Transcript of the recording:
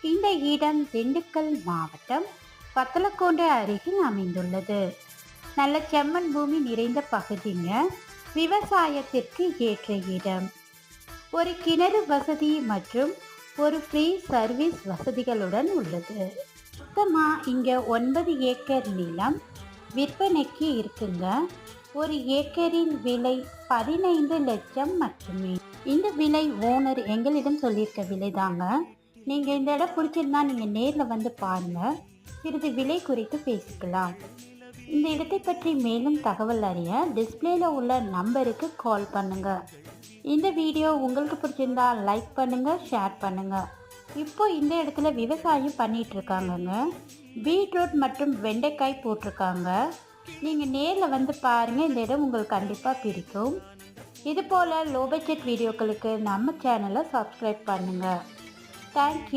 இந்த இடம் திண்டுக்கல் மாவட்டம் வத்தலக்கோண்டு அருகில் அமைந்துள்ளது. நல்ல செம்மண் பூமி நிறைந்த பகுதிங்க. விவசாயத்திற்கு ஏற்ற இடம். ஒரு கிணறு வசதி மற்றும் ஒரு ஃப்ரீ சர்வீஸ் வசதிகளுடன் உள்ளது. மொத்தமாக இங்கே 9 ஏக்கர் நிலம் விற்பனைக்கு இருக்குங்க. ஒரு ஏக்கரின் விலை 15 லட்சம் மட்டுமே. இந்த விலை ஓனர் எங்களிடம் சொல்லியிருக்க விலை தாங்க. நீங்கள் இந்த இடம் பிடிச்சிருந்தா நீங்கள் நேரில் வந்து பாருங்கள். சிறிது விலை குறித்து பேசிக்கலாம். இந்த இடத்தை பற்றி மேலும் தகவல் அறிய டிஸ்பிளேல உள்ள நம்பருக்கு கால் பண்ணுங்கள். இந்த வீடியோ உங்களுக்கு பிடிச்சிருந்தா லைக் பண்ணுங்கள், ஷேர் பண்ணுங்கள். இப்போ இந்த இடத்துல விவசாயம் பண்ணிட்டு இருக்காங்கங்க. பீட்ரூட் மற்றும் வெண்டைக்காய் போட்டிருக்காங்க. நீங்கள் நேரில் வந்து பாருங்கள். இந்த இடம் உங்களுக்கு கண்டிப்பாக பிடிக்கும். இதுபோல் லோ பட்ஜெட் வீடியோக்களுக்கு நம்ம சேனலை சப்ஸ்கிரைப் பண்ணுங்கள். தேங்க்யூ.